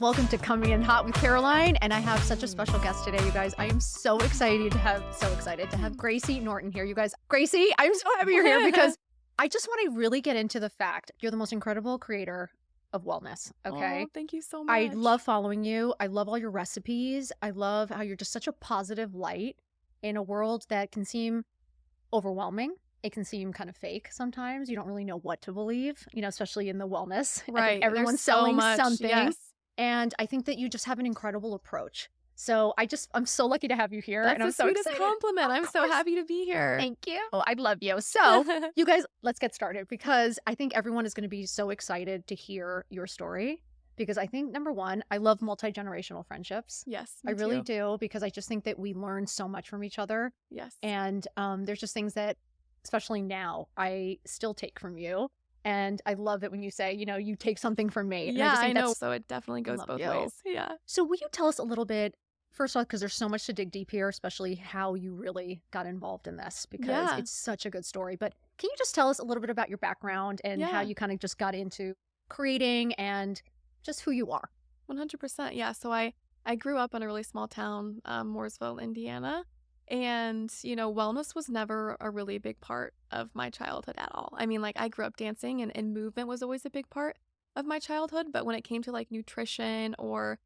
Welcome to Coming in Hot with Caroline, and I have such a special guest today, you guys. I am so excited to have Gracie Norton here, you guys. Gracie, I'm so happy you're here because I just want to really get into the fact you're the most incredible creator of wellness, okay? Oh, thank you so much. I love following you. I love all your recipes. I love how you're just such a positive light in a world that can seem overwhelming. It can seem kind of fake sometimes. You don't really know what to believe, especially in the wellness. I Right. think everyone's There's so selling much. something. Yes. And I think that you just have an incredible approach. So I'm so lucky to have you here. That's And I'm the so sweetest excited. compliment. Of I'm so course. happy to be here. Thank you. Oh, I love you. So you guys, let's get started because I think everyone is going to be so excited to hear your story. Because I think, number one, I love multi-generational friendships. Yes, I me really too. do, because I just think that we learn so much from each other. Yes. And there's just things that, especially now, I still take from you. And I love it when you say, you take something from me. And Yeah, just I think know. that's So it definitely goes love both you. ways. Yeah. So will you tell us a little bit, first off, because there's so much to dig deep here, especially how you really got involved in this, because Yeah. it's such a good story. But can you just tell us a little bit about your background and how Yeah. you kind of just got into creating and just who you are? 100%. Yeah. So I grew up in a really small town, Mooresville, Indiana. And, wellness was never a really big part of my childhood at all. I mean, I grew up dancing and movement was always a big part of my childhood. But when it came to nutrition or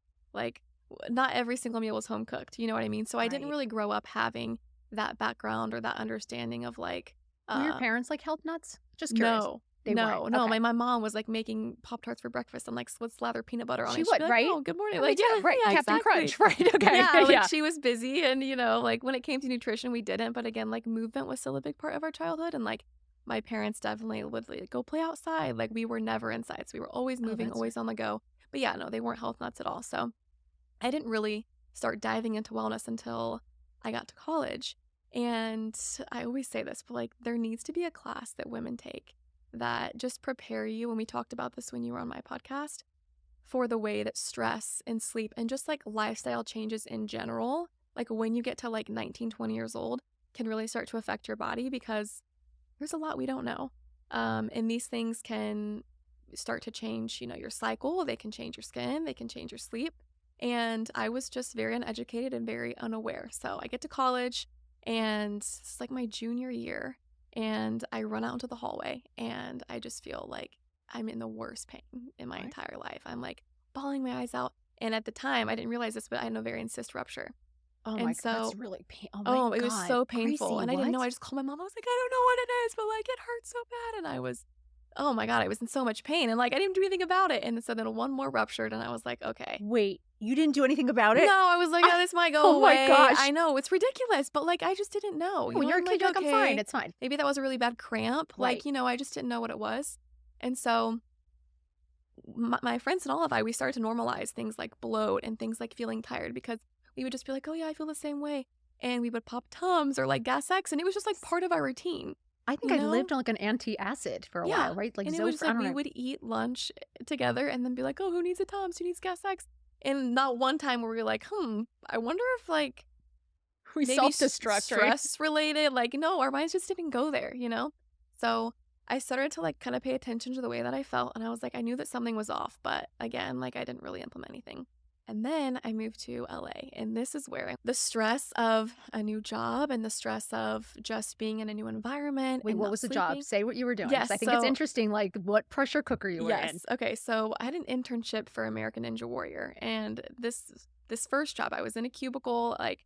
not every single meal was home cooked, you know what I mean? So I didn't Right. really grow up having that background or that understanding of Were your parents like health nuts? Just curious. no. They weren't. No. Okay. My mom was making Pop-Tarts for breakfast and would slather peanut butter on She it. She'd would, be like, right? "Oh, good morning." Me too. Right. Yeah, Captain exactly. Crunch. Right. Okay. Yeah, Yeah. she was busy and when it came to nutrition, we didn't. But again, movement was still a big part of our childhood. And my parents definitely would go play outside. We were never inside. So we were always moving, that's always on the go. But yeah, no, they weren't health nuts at all. So I didn't really start diving into wellness until I got to college. And I always say this, but there needs to be a class that women take that just prepare you. And we talked about this when you were on my podcast, for the way that stress and sleep and just lifestyle changes in general, when you get to 19, 20 years old, can really start to affect your body, because there's a lot we don't know. And these things can start to change, your cycle. They can change your skin. They can change your sleep. And I was just very uneducated and very unaware. So I get to college and it's my junior year, and I run out into the hallway and I just feel like I'm in the worst pain in my entire life. I'm bawling my eyes out. And at the time, I didn't realize this, but I had an ovarian cyst rupture. Oh And my, so, that's really painful. Oh my it was God. so painful. Gracie, And I didn't know. what? I just called my mom. I was like, I don't know what it is, but it hurts so bad. And I was, oh my God, I was in so much pain. And I didn't do anything about it. And so then one more ruptured, and I was like, okay. Wait, you didn't do anything about it? No, I was like, oh, this might go Oh away. my gosh. I know, it's ridiculous, but I just didn't know. When you're a kid, you're like, I'm fine. It's fine. Maybe that was a really bad cramp. Right. I just didn't know what it was. And so my friends and all of we started to normalize things like bloat and things like feeling tired, because we would just be like, oh yeah, I feel the same way. And we would pop Tums or Gas X, and it was just part of our routine. I think I lived on an antacid for a while, right? And it was we would eat lunch together and then be like, oh, who needs a Tums? Who needs Gas X? And not one time were we like, I wonder if we maybe self-destruct, stress related. No, our minds just didn't go there, So I started to kind of pay attention to the way that I felt, and I was I knew that something was off, but again, I didn't really implement anything. And then I moved to LA, and this is where the stress of a new job and the stress of just being in a new environment. Wait, and what not was the sleeping. job? Say what you were doing. Yes, I think it's interesting, what pressure cooker you were in. Yes. Okay. So I had an internship for American Ninja Warrior, and this first job, I was in a cubicle. I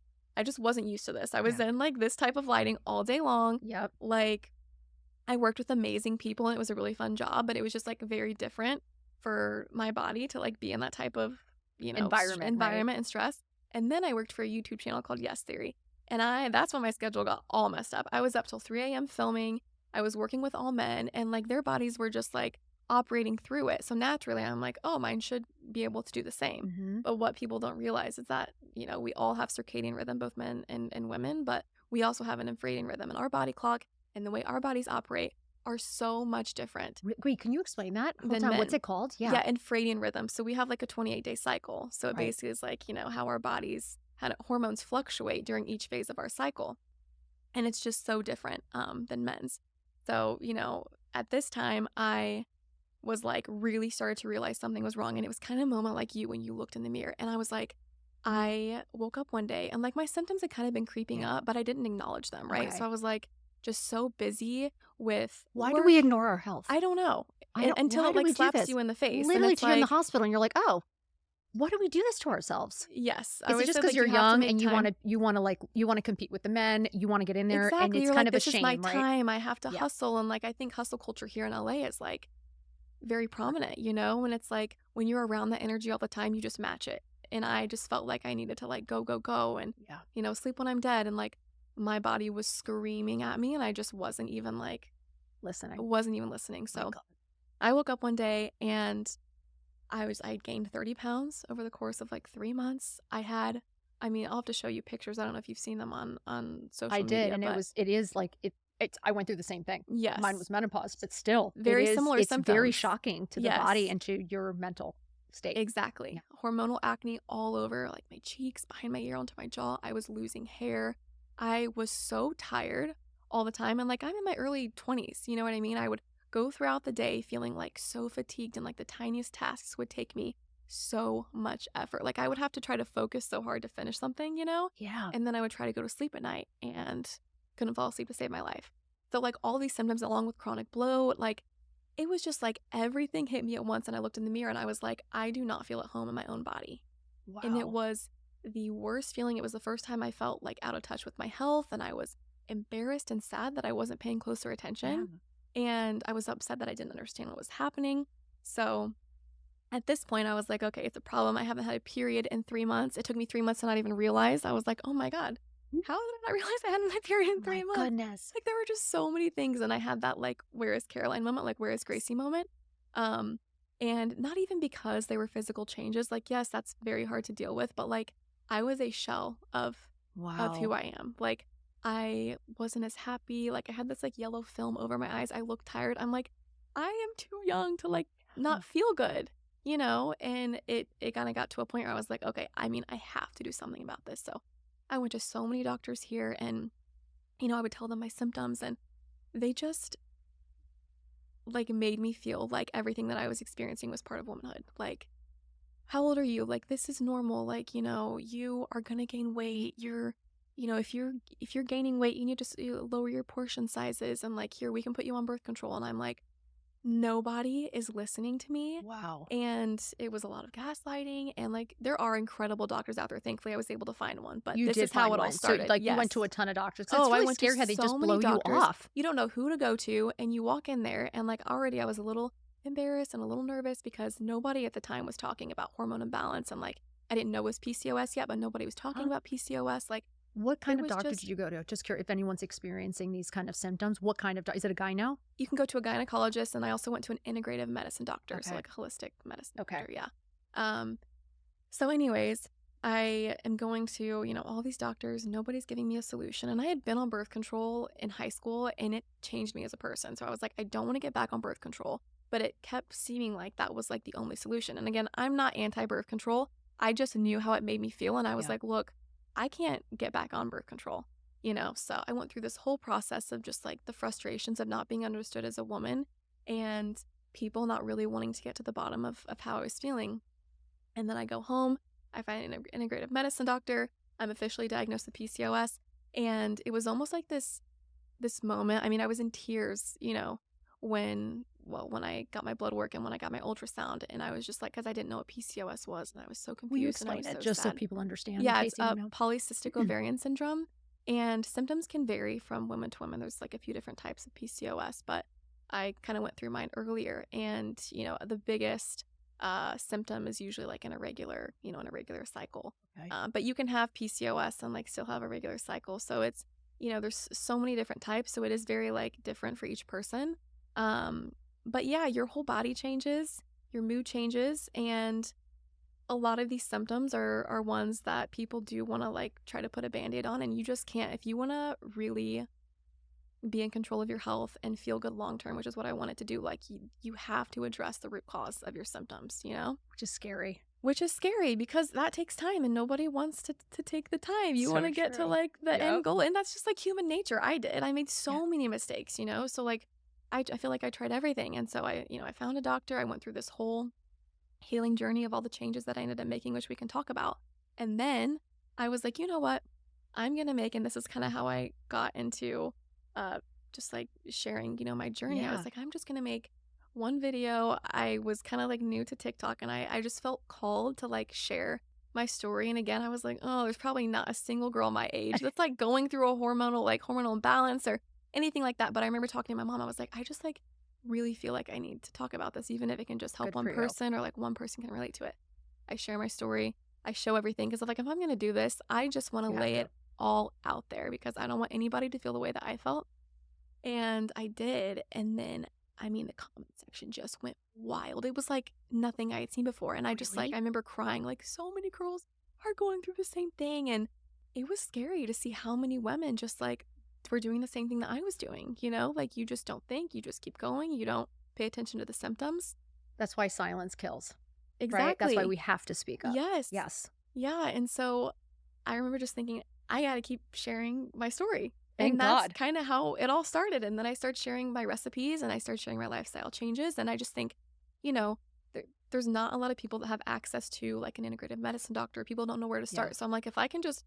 just wasn't used to this. I was in this type of lighting all day long. Yep. I worked with amazing people, and it was a really fun job, but it was just very different for my body to be in that type of environment and stress. And then I worked for a YouTube channel called Yes Theory, and that's when my schedule got all messed up. I was up till 3 a.m. filming. I was working with all men, and their bodies were just operating through it. So naturally, I'm oh, mine should be able to do the same. Mm-hmm. But what people don't realize is that we all have circadian rhythm, both men and women, but we also have an infradian rhythm, and our body clock and the way our bodies operate are so much different. Wait, can you explain that? Than men. What's it called? Yeah, infradian rhythm. So we have a 28-day cycle. So it Right. basically is how our bodies, how hormones fluctuate during each phase of our cycle. And it's just so different than men's. So, at this time, I was like really started to realize something was wrong. And it was kind of a moment like you when you looked in the mirror. And I was like, I woke up one day and like my symptoms had kind of been creeping Yeah. up, but I didn't acknowledge them, right? So Okay. I was like just so busy with Why do work. we ignore our health? I don't know. I don't. Until Why it do like we do slaps this? you in the face. And Literally, it's till you're in the like, hospital and you're like, oh, why do we do this to ourselves? yes. I Is it always just said because like you're you have to young make and time. you want to compete with the men, you want to get in there, and Exactly. it's You're kind like, of a this is my shame, right? time. I have to Yeah. hustle. And like, I think hustle culture here in LA is like very prominent, you know? And it's like when you're around that energy all the time, you just match it. And I just felt like I needed to like go, go, go and, Yeah. you know, sleep when I'm dead. And like my body was screaming at me and I just wasn't even Listening. listening. My So God. I woke up one day and I'd gained 30 pounds over the course of like 3 months. I mean, I'll have to show you pictures. I don't know if you've seen them on I social did, media, and but it is like it's. I went through the same thing. Mine was yes, menopause, but still, very similar it's very symptoms. shocking to the body Yes, and to your mental state. exactly. Yeah. Hormonal acne all over, like my cheeks, behind my ear, onto my jaw. I was losing hair. I was so tired all the time. And like I'm in my early 20s, you know what I mean? I would go throughout the day feeling like so fatigued and like the tiniest tasks would take me so much effort. Like I would have to try to focus so hard to finish something, you know? Yeah. And then I would try to go to sleep at night and couldn't fall asleep to save my life. So like all these symptoms along with chronic bloat, like it was just like everything hit me at once and I looked in the mirror and I was like, I do not feel at home in my own body. And it Wow. was the worst feeling. It was the first time I felt like out of touch with my health and I was embarrassed and sad that I wasn't paying closer Yeah. attention. And I was upset that I didn't understand what was happening. So at this point, I was like, okay, it's a problem. I haven't had a period in 3 months. It took me 3 months to not even realize. I was like, oh my God, how did I not realize I hadn't had a period in My 3 months? goodness. Like there were just so many things. And I had that like, where is Caroline moment? Like, where is Gracie moment? And not even because they were physical changes. Like, yes, that's very hard to deal with, but like I was a shell of who Wow. I am. Like I wasn't as happy. Like I had this like yellow film over my eyes. I looked tired. I'm like, I am too young to like not feel good, you know? And it kind of got to a point where I was like, okay, I mean, I have to do something about this. So I went to so many doctors here and, you know, I would tell them my symptoms and they just like made me feel like everything that I was experiencing was part of womanhood. Like, how old are you? Like, this is normal. Like, you know, you are gonna gain weight. You know, if you're gaining weight, you need to lower your portion sizes. And like, here we can put you on birth control. And I'm like, nobody is listening to me. Wow. And it was a lot of gaslighting. And like, there are incredible doctors out there. Thankfully, I was able to find one. But You this did is how find it all one. So started. like you Yes. went to a ton of doctors. 'Cause it's I really went scary to how they just so blow many you doctors. off. You don't know who to go to, and you walk in there, and like already I was a little embarrassed and a little nervous because nobody at the time was talking about hormone imbalance, and like I didn't know it was PCOS yet, but nobody was talking about PCOS. Like What kind it of was doctor just did you go to? Just curious if anyone's experiencing these kind of symptoms. What kind of is it a guy now? you can go to a gynecologist, and I also went to an integrative medicine doctor, so Okay. like a holistic medicine Okay. doctor. Yeah. So anyways, I am going to, you know, all these doctors, nobody's giving me a solution. And I had been on birth control in high school and it changed me as a person. So I was like, I don't want to get back on birth control, but it kept seeming like that was like the only solution. And again, I'm not anti-birth control. I just knew how it made me feel. And I was Yeah. like, look, I can't get back on birth control, you know? So I went through this whole process of just like the frustrations of not being understood as a woman and people not really wanting to get to the bottom of how I was feeling. And then I go home, I find an integrative medicine doctor. I'm officially diagnosed with PCOS. And it was almost like this moment. I mean, I was in tears, you know, when I got my blood work and when I got my ultrasound. And I was just like, because I didn't know what PCOS was. And I was so Will you confused and I explain was it so just so sad. people understand in Yeah, case it's they don't know? Polycystic Ovarian Syndrome. And symptoms can vary from woman to woman. There's like a few different types of PCOS, but I kind of went through mine earlier. And, you know, the biggest symptom is usually like an irregular cycle. Okay. But you can have PCOS and like still have a regular cycle. So it's, you know, there's so many different types. So it is very like different for each person. But yeah, your whole body changes, your mood changes, and a lot of these symptoms are ones that people do want to like try to put a band-aid on, and you just can't. If you want to really be in control of your health and feel good long term, which is what I wanted to do, like you have to address the root cause of your symptoms, you know? Which is scary. Which is scary because that takes time and nobody wants to take the time. You So want to get to true. like the Yep. end goal, and that's just like human nature. I made so many mistakes, you know? So like I feel like I tried everything. And so I found a doctor. I went through this whole healing journey of all the changes that I ended up making, which we can talk about. And then I was like, you know what? I'm going to make, and this is kind of how I got into just like sharing, my journey. I was like, I'm just going to make one video. I was kind of like new to TikTok, and I just felt called to like share my story. And again, I was like, oh, there's probably not a single girl my age that's like going through a hormonal imbalance or anything like that. But I remember talking to my mom. I was like, I just like really feel like I need to talk about this, even if it can just help Good one for you. person or like one person can relate to it. I share my story. I show everything because like if I'm going to do this, I just want to You have lay to. it all out there because I don't want anybody to feel the way that I felt. And I did. And then, I mean, the comment section just went wild. It was like nothing I had seen before. And I just like, Really? I remember crying, like so many girls are going through the same thing. And it was scary to see how many women just like were doing the same thing that I was doing, like you just don't think, you just keep going. You don't pay attention to the symptoms. That's why silence kills. Exactly. Right? That's why we have to speak up. Yes. Yes. Yeah. And so I remember just thinking, I got to keep sharing my story. Thank And that's God. kind of how it all started. And then I started sharing my recipes and I started sharing my lifestyle changes. And I just think, there's not a lot of people that have access to like an integrative medicine doctor. People don't know where to start. Yeah. So I'm like, if I can just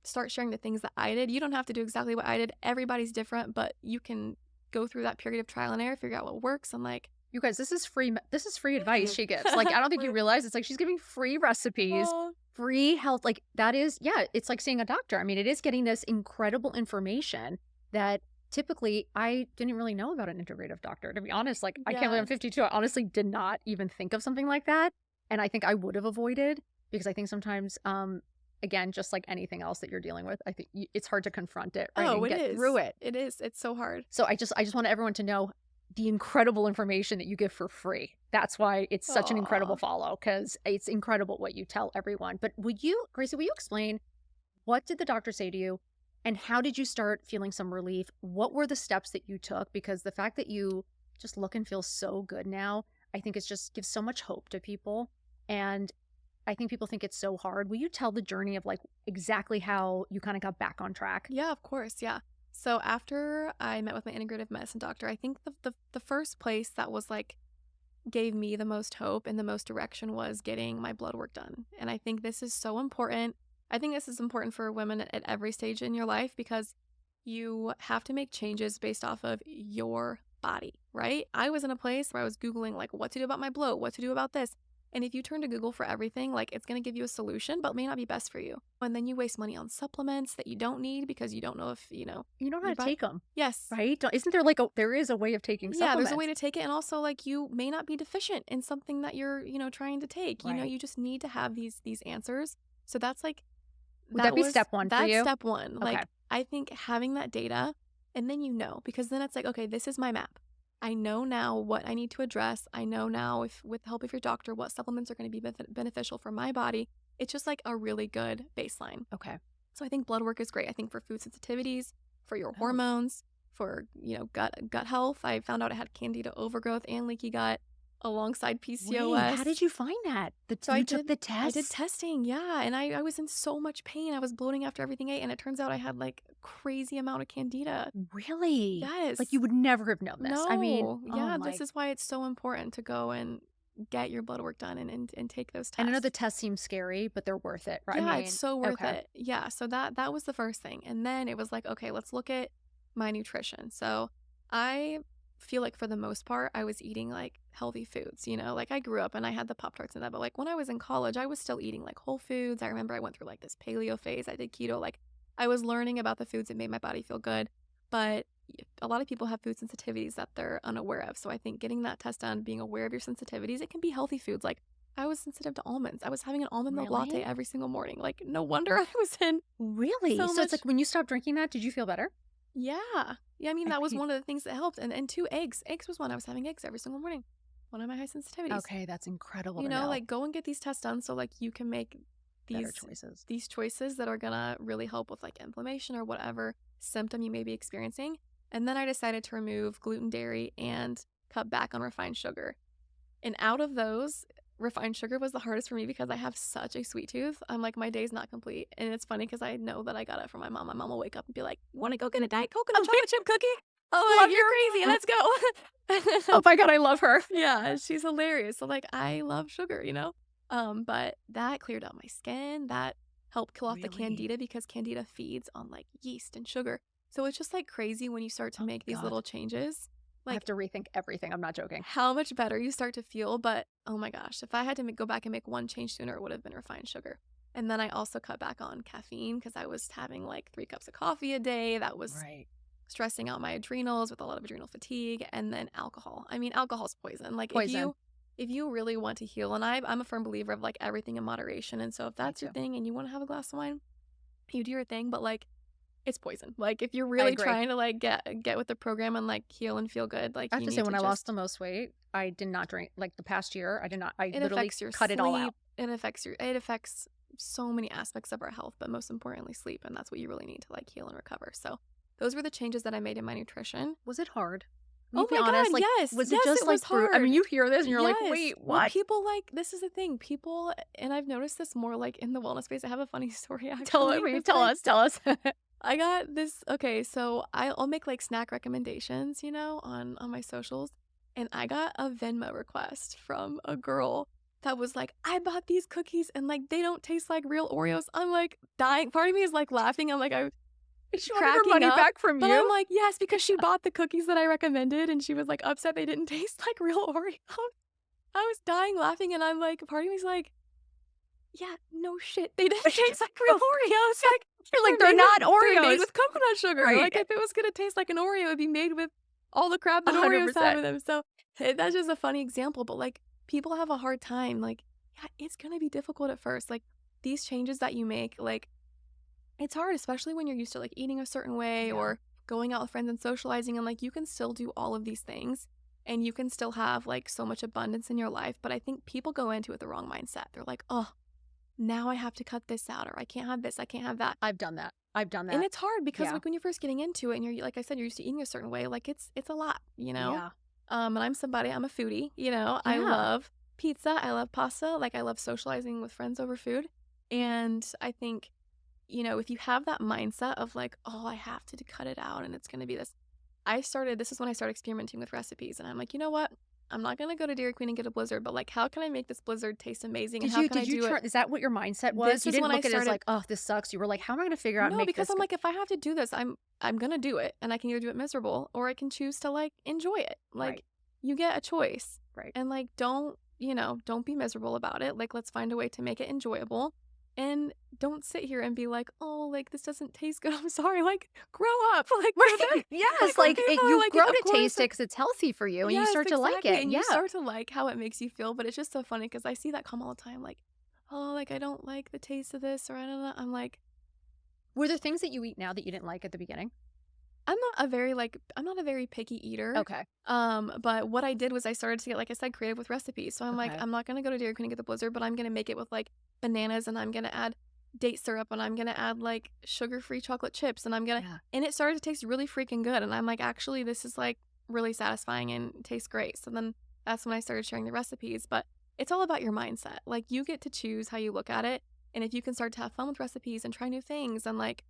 start sharing the things that I did, you don't have to do exactly what I did. Everybody's different, but you can go through that period of trial and error, figure out what works. And like, You guys, this is free advice she gives. Like, I don't think you realize it's like she's giving free recipes, free health. Like that is, it's like seeing a doctor. I mean, it is getting this incredible information that typically I didn't really know about an integrative doctor. To be honest, like I can't believe I'm 52. I honestly did not even think of something like that. And I think I would have avoided because I think sometimes, again, just like anything else that you're dealing with, I think it's hard to confront it, right? Oh, and it get is. through it. It is. It's so hard. So I just want everyone to know the incredible information that you give for free. That's why it's such an incredible follow, because it's incredible what you tell everyone. But Gracie, will you explain, what did the doctor say to you and how did you start feeling some relief? What were the steps that you took? Because the fact that you just look and feel so good now, I think it's just gives so much hope to people. And I think people think it's so hard. Will you tell the journey of like exactly how you kind of got back on track? Yeah, of course. Yeah. So after I met with my integrative medicine doctor, I think the first place that was like gave me the most hope and the most direction was getting my blood work done. And I think this is so important. I think this is important for women at every stage in your life because you have to make changes based off of your body, right? I was in a place where I was Googling like what to do about my bloat, what to do about this. And if you turn to Google for everything, like it's going to give you a solution, but it may not be best for you. And then you waste money on supplements that you don't need because you don't know if, You don't know how to take them, Yes. right? Isn't there like there is a way of taking supplements? Yeah, there's a way to take it. And also like you may not be deficient in something that you're, trying to take. Right. You just need to have these answers. So that's like, Would that be step one for you? That's step one. Okay. Like I think having that data and then because then it's like, okay, this is my map. I know now what I need to address. I know now if with the help of your doctor, what supplements are going to be beneficial for my body. It's just like a really good baseline. Okay. So I think blood work is great. I think for food sensitivities, for your hormones, for, gut health. I found out I had candida overgrowth and leaky gut alongside PCOS. Wait, how did you find that? You took the test? I did testing, yeah. And I was in so much pain. I was bloating after everything I ate. And it turns out I had like crazy amount of candida. Really? Yes. Like you would never have known this. No. I mean, yeah, this is why it's so important to go and get your blood work done and take those tests. And I know the tests seem scary, but they're worth it, right? Yeah, it's so worth it. Yeah, so that was the first thing. And then it was like, okay, let's look at my nutrition. So I feel like for the most part, I was eating like healthy foods, like I grew up and I had the Pop-Tarts and that, but like when I was in college, I was still eating like whole foods. I remember I went through like this paleo phase. I did keto. Like I was learning about the foods that made my body feel good, but a lot of people have food sensitivities that they're unaware of. So I think getting that test done, being aware of your sensitivities, it can be healthy foods. Like I was sensitive to almonds. I was having an almond milk latte every single morning. Like no wonder I was in. Really? So it's like when you stopped drinking that, did you feel better? Yeah. Yeah, I mean, that was one of the things that helped. And two, eggs. Eggs was one. I was having eggs every single morning. One of my high sensitivities. Okay, that's incredible to know. Like go and get these tests done so like you can make these choices that are gonna really help with like inflammation or whatever symptom you may be experiencing. And then I decided to remove gluten, dairy, and cut back on refined sugar. And out of those, refined sugar was the hardest for me because I have such a sweet tooth. I'm like, my day's not complete. And it's funny because I know that I got it from my mom. My mom will wake up and be like, want to go get a Diet Coke and a chocolate chip cookie? Oh, Love like, you're your crazy. Let's go. Oh my God, I love her. Yeah, she's hilarious. So, like, I love sugar, you know? But that cleared out my skin. That helped kill off the Really? candida because candida feeds on like yeast and sugar. So it's just like crazy when you start to Oh make my these God. little changes. I have Like to rethink everything. I'm not joking. how much better you start to feel. But oh my gosh, if I had to go back and make one change sooner, it would have been refined sugar. And then I also cut back on caffeine because I was having like 3 cups of coffee a day. That was Right. stressing out my adrenals with a lot of adrenal fatigue. And then alcohol. I mean, alcohol's poison. Like Poison. if you really want to heal, and I'm a firm believer of like everything in moderation. And so if that's your too. thing and you want to have a glass of wine, you do your thing. But like it's poison. Like if you're I really agree. trying to like get with the program and like heal and feel good, like I have you to need say, to when I lost the just most weight, I did not drink. Like the past year, I did not. I it literally affects your cut it all out. sleep. It affects so many aspects of our health, but most importantly sleep, and that's what you really need to like heal and recover. So those were the changes that I made in my nutrition. Was it hard? Will Oh you be my God, honest? Like, yes. was it Yes, just it like was I mean, hard. you hear this and you're like, Yes. wait, Well, what? people like this is the thing. People, and I've noticed this more like in the wellness space. I have a funny story actually. Tell me, 'cause, tell like, us, tell us. I got this. Okay, so I'll make like snack recommendations, you know, on my socials, and I got a Venmo request from a girl that was like, "I bought these cookies and like they don't taste like real Oreos." I'm like dying. Part of me is like laughing. I'm like, I She wanted her cracking money up. back from But you. I'm like, yes, because she bought the cookies that I recommended, and she was like upset they didn't taste like real Oreos. I was dying laughing, and I'm like, part of me's like, yeah, no shit, they didn't taste like real Oreos. Like You're like, they're not they're made Oreos. with coconut sugar. Right. Like if it was gonna taste like an Oreo, it'd be made with all the crap that Oreos 100%. have in them. So that's just a funny example. But like people have a hard time. Like, yeah, it's gonna be difficult at first. Like these changes that you make, like it's hard, especially when you're used to like eating a certain way Yeah. or going out with friends and socializing. And like you can still do all of these things and you can still have like so much abundance in your life. But I think people go into it with the wrong mindset. They're like, oh, now I have to cut this out, or I can't have this, I can't have that. I've done that. I've done that. And it's hard because Yeah. like when you're first getting into it and you're like I said, you're used to eating a certain way, like it's a lot, you know? Yeah. And I'm a foodie, you know. I Yeah. love pizza, I love pasta, like I love socializing with friends over food. And I think, you know, if you have that mindset of like, oh, I have to cut it out and it's gonna be this. This is when I started experimenting with recipes, and I'm like, you know what? I'm not gonna go to Dairy Queen and get a Blizzard, but like, how can I make this Blizzard taste amazing? And how can I Did you do try? it? Is that what your mindset was? This You is didn't when I look at it as started- like, oh, this sucks. You were like, how am I going to figure out and No, make because this? I'm like, if I have to do this, I'm gonna do it, and I can either do it miserable or I can choose to like enjoy it. Like Right. you get a choice, Right. and like don't be miserable about it. Like let's find a way to make it enjoyable, and don't sit here and be like, oh, like this doesn't taste good. I'm sorry. Like grow up. Like Yes, when like people are you like, grow of to course, taste it because it's healthy for you, and you yes, start to like exactly, it. and Yeah. you start to like how it makes you feel. But it's just so funny because I see that come all the time. Like, oh, like I don't like the taste of this, or I don't know. I'm like, Were there things that you eat now that you didn't like at the beginning? I'm not a very picky eater. Okay. But what I did was I started to get, like I said, creative with recipes. So I'm like, Okay. I'm not gonna go to Dairy Queen and get the Blizzard, but I'm gonna make it with like bananas, and I'm gonna add date syrup, and I'm gonna add like sugar-free chocolate chips, and Yeah. and it started to taste really freaking good. And I'm like, actually, this is like really satisfying and tastes great. So then that's when I started sharing the recipes. But it's all about your mindset. Like you get to choose how you look at it, and if you can start to have fun with recipes and try new things, and like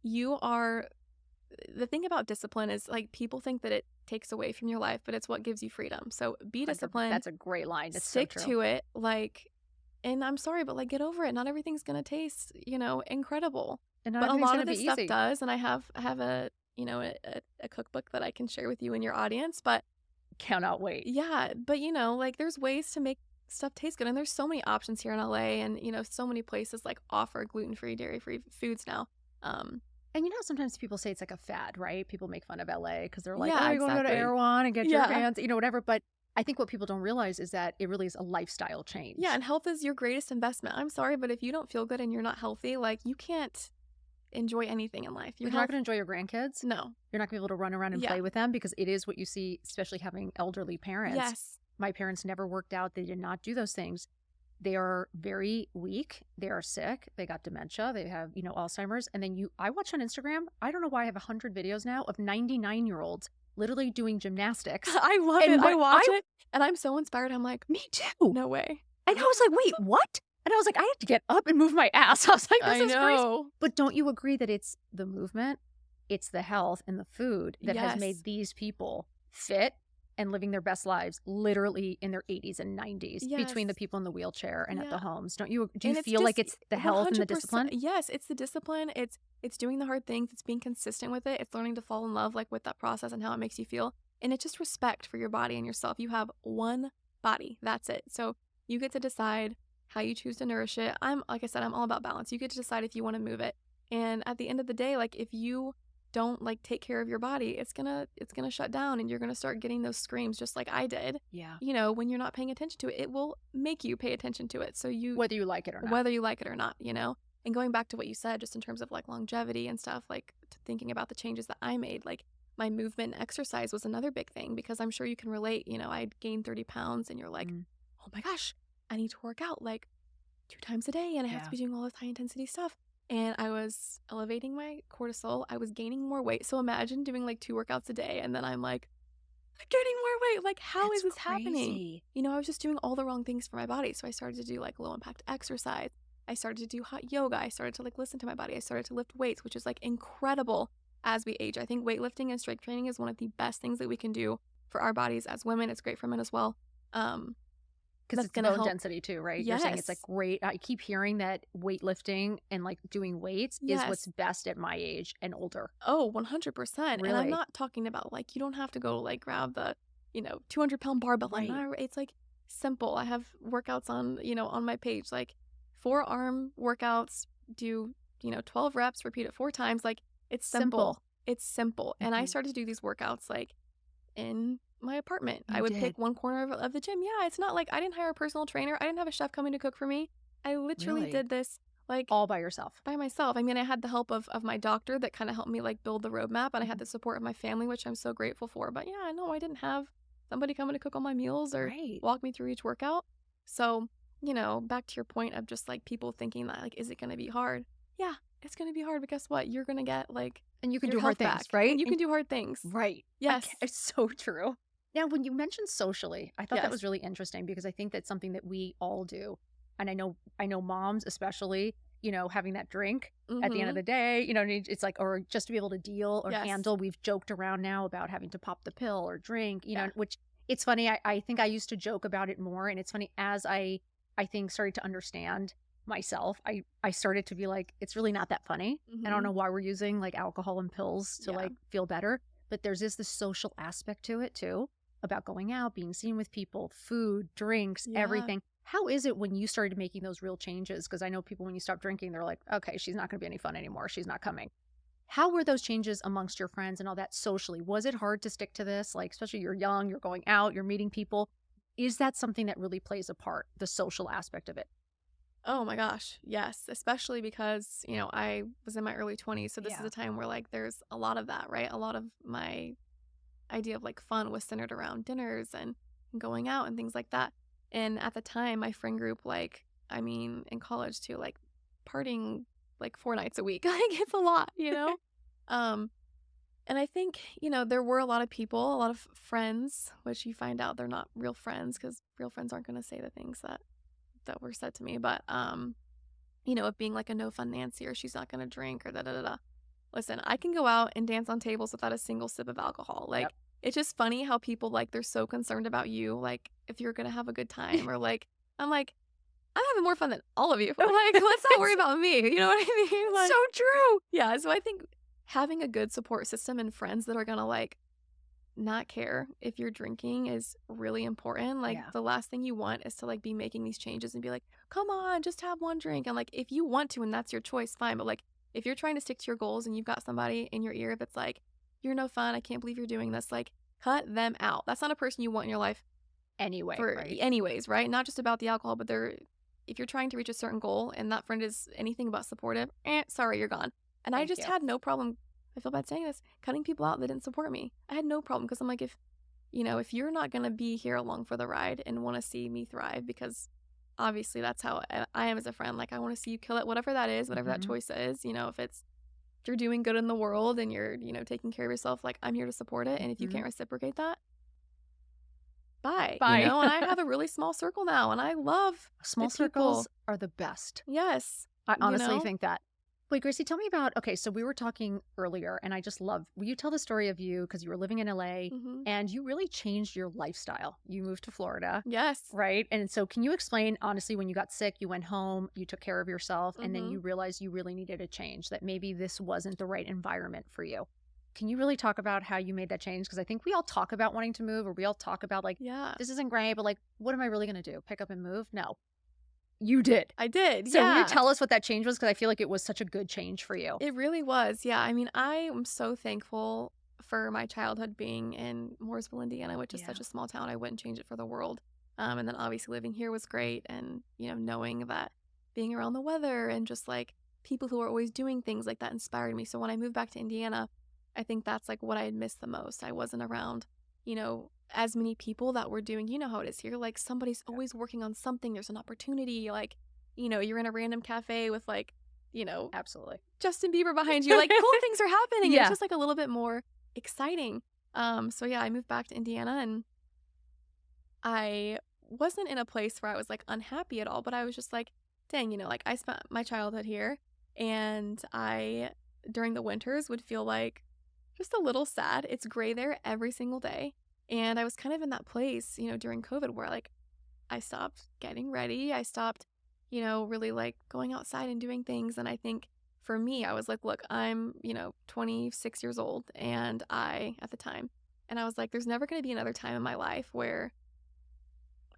you are. The thing about discipline is like people think that it takes away from your life, but it's what gives you freedom. So be disciplined. That's a great line. It's Stick so true. to it. Like, and I'm sorry, but like get over it. Not everything's gonna taste, incredible. And not But a everything's lot gonna of this be stuff easy. does, and I have a a cookbook that I can share with you and your audience. But Cannot wait. yeah, but like there's ways to make stuff taste good, and there's so many options here in LA, and so many places like offer gluten-free, dairy-free foods now. And sometimes people say it's like a fad, right? People make fun of LA because they're like, Yeah, oh, you're going to go to exactly. Erewhon and get your Yeah. hands, whatever. But I think what people don't realize is that it really is a lifestyle change. Yeah, and health is your greatest investment. I'm sorry, but if you don't feel good and you're not healthy, like you can't enjoy anything in life. You're not going to enjoy your grandkids. No. You're not going to be able to run around and Yeah. play with them because it is what you see, especially having elderly parents. Yes. My parents never worked out. They did not do those things. They are very weak. They are sick. They got dementia. They have, Alzheimer's. And then I watch on Instagram. I don't know why I have 100 videos now of 99-year-olds literally doing gymnastics. I love And it. I what watch it, and I'm so inspired. I'm like, Me too. no way. And I was like, wait, what? And I was like, I have to get up and move my ass. I was like, this I is crazy. know. But don't you agree that it's the movement? it's the health and the food that has Yes. made these people fit and living their best lives literally in their 80s and 90s between the Yes. people in the wheelchair and at the Yeah. homes. Do you And it's feel like just it's the health and the 100%. discipline? Yes, it's the discipline. It's doing the hard things. It's being consistent with it. It's learning to fall in love like with that process and how it makes you feel. And it's just respect for your body and yourself. You have one body. That's it. So you get to decide how you choose to nourish it. Like I said, I'm all about balance. You get to decide if you want to move it. And at the end of the day, like if you don't like take care of your body, it's gonna shut down and you're gonna start getting those screams just like I did. Yeah. You know, when you're not paying attention to it, it will make you pay attention to it. So Whether you like it or not. whether you like it or not, you know? And going back to what you said, just in terms of like longevity and stuff, like thinking about the changes that I made, like my movement and exercise was another big thing because I'm sure you can relate. You know, I'd gained 30 pounds and you're like, oh my gosh, I need to work out like 2 times a day and I have to be doing all this high intensity stuff. And I was elevating my cortisol. I was gaining more weight. So imagine doing like 2 workouts a day and then I'm like, gaining more weight. Like, how is this happening? You know, I was just doing all the wrong things for my body. So I started to do like low impact exercise. I started to do hot yoga. I started to like listen to my body. I started to lift weights, which is like incredible as we age. I think weightlifting and strength training is one of the best things that we can do for our bodies as women. It's great for men as well. Because it's bone density too, right? You're saying it's like Yes. great. I keep hearing that weightlifting and like doing weights is what's Yes. best at my age and older. Oh, 100%. And I'm Really? not talking about like, you don't have to go like grab the, 200-pound barbell. Right. It's like simple. I have workouts on, on my page, like 4 arm workouts, do, 12 reps, repeat it 4 times. Like it's simple. It's simple. And I started to do these workouts like in my apartment. I would pick one corner of the gym. Yeah, it's not like I didn't hire a personal trainer. I didn't have a chef coming to cook for me. I literally did this like all by yourself. by myself. I mean, I had the help of my doctor that kind of helped me like build the roadmap, and I had the support of my family, which I'm so grateful for. But yeah, no, I didn't have somebody coming to cook all my meals or walk me through each workout. So, back to your point of just like people thinking that like, is it going to be hard? Yeah, it's going to be hard, but guess what? You're going to get like, and you can your do hard health things, back, right? And you can do hard things. Right. Yes. It's so true. Now, when you mentioned socially, I thought that Yes. was really interesting because I think that's something that we all do. And I know moms especially, having that drink at the end of the day, it's like, or just to be able to deal or Yes. handle. We've joked around now about having to pop the pill or drink, which it's funny. I think I used to joke about it more. And it's funny as I think started to understand myself, I started to be like, it's really not that funny. I don't know why we're using like alcohol and pills to like feel better, but there's the social aspect to it too, about going out, being seen with people, food, drinks, everything. How is it when you started making those real changes? Because I know people, when you stop drinking, they're like, okay, she's not going to be any fun anymore. She's not coming. How were those changes amongst your friends and all that socially? Was it hard to stick to this? Like, especially you're young, you're going out, you're meeting people. Is that something that really plays a part, the social aspect of it? Oh my gosh, yes. Especially because, I was in my early 20s. So this is a time where like there's a lot of that, right? A lot of my idea of like fun was centered around dinners and going out and things like that. And at the time, my friend group, in college too, like partying like 4 nights a week. Like it's a lot, And I think, there were a lot of people, a lot of friends, which you find out they're not real friends because real friends aren't going to say the things that were said to me. But, of being like a no fun Nancy or she's not going to drink or da-da-da-da. Listen, I can go out and dance on tables without a single sip of alcohol. Like, it's just funny how people, like, they're so concerned about you, like, if you're going to have a good time or, like, I'm having more fun than all of you. Like, let's not worry about me. You know what I mean? Like, so true. Yeah, so I think having a good support system and friends that are going to, like, not care if you're drinking is really important. Like, the last thing you want is to, like, be making these changes and be like, come on, just have one drink. And, like, if you want to and that's your choice, fine. But, like, if you're trying to stick to your goals and you've got somebody in your ear that's like, you're no fun, I can't believe you're doing this, like, cut them out. That's not a person you want in your life anyway, anyways, right? Not just about the alcohol, but if you're trying to reach a certain goal and that friend is anything but supportive, sorry, you're gone. And I just had no problem, I feel bad saying this, cutting people out that didn't support me. I had no problem because I'm like, if you're not going to be here along for the ride and want to see me thrive, because obviously that's how I am as a friend. Like, I want to see you kill it, whatever that is, whatever that choice is, if you're doing good in the world and you're, taking care of yourself, like, I'm here to support it. And if you can't reciprocate that, bye. And I have a really small circle now and I love small circles are the best. Yes. I honestly think that. Wait, Gracie, tell me about, okay, so we were talking earlier and I just love, will you tell the story of you because you were living in LA Hmm. and you really changed your lifestyle. You moved to Florida, Yes. right? And so can you explain, honestly, when you got sick, you went home, you took care of yourself, and then Hmm. you realized you really needed a change, that maybe this wasn't the right environment for you. Can you really talk about how you made that change? Because I think we all talk about wanting to move, or we all talk about like, Yeah. this isn't great, but like, what am I really going to do? Pick up and move? No, you did. I did. So will you Yeah. tell us what that change was? Because I feel like it was such a good change for you. It really was. Yeah. I mean, I am so thankful for my childhood being in Mooresville, Indiana, which is Yeah. such a small town. I wouldn't change it for the world. And then obviously living here was great. And, knowing that being around the weather and just like people who are always doing things like that inspired me. So when I moved back to Indiana, I think that's like what I had missed the most. I wasn't around, as many people that were doing, how it is here. Like somebody's always working on something. There's an opportunity. Like, you're in a random cafe with like, Absolutely. Justin Bieber behind you. Like cool things are happening. And Yeah. it's just like a little bit more exciting. So yeah, I moved back to Indiana and I wasn't in a place where I was like unhappy at all, but I was just like, dang, like I spent my childhood here and I during the winters would feel like just a little sad. It's gray there every single day. And I was kind of in that place, during COVID where like I stopped getting ready. I stopped, really like going outside and doing things. And I think for me, I was like, look, I'm, 26 years old at the time, and I was like, there's never going to be another time in my life where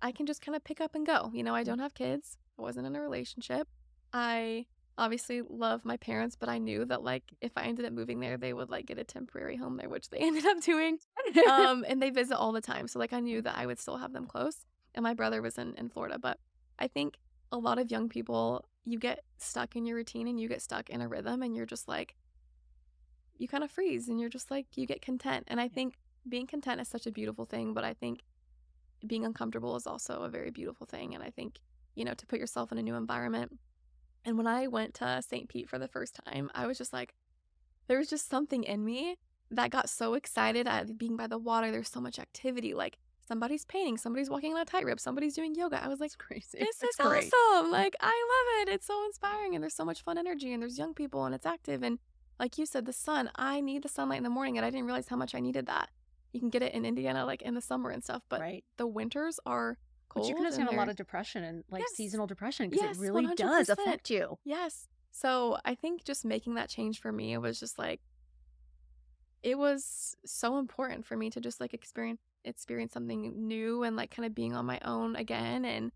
I can just kind of pick up and go. I don't have kids. I wasn't in a relationship. I obviously love my parents, but I knew that like if I ended up moving there, they would like get a temporary home there, which they ended up doing. And they visit all the time. So like I knew that I would still have them close. And my brother was in Florida. But I think a lot of young people, you get stuck in your routine and you get stuck in a rhythm and you're just like, you kind of freeze and you're just like, you get content. And I think being content is such a beautiful thing. But I think being uncomfortable is also a very beautiful thing. And I think, to put yourself in a new environment. And when I went to St. Pete for the first time, I was just like, there was just something in me that got so excited at being by the water. There's so much activity. Like somebody's painting, somebody's walking on a tightrope, somebody's doing yoga. I was like, Crazy. this is It's great. awesome. Like, I love it. It's so inspiring. And there's so much fun energy and there's young people and it's active. And like you said, the sun, I need the sunlight in the morning. And I didn't realize how much I needed that. You can get it in Indiana, like in the summer and stuff. But Right. the winters are But cold. you can and understand a they're- lot of depression and like Yes. seasonal depression because Yes, it really does 100%. affect you. Yes. So I think just making that change for me, it was just like, it was so important for me to just like experience something new and like kind of being on my own again and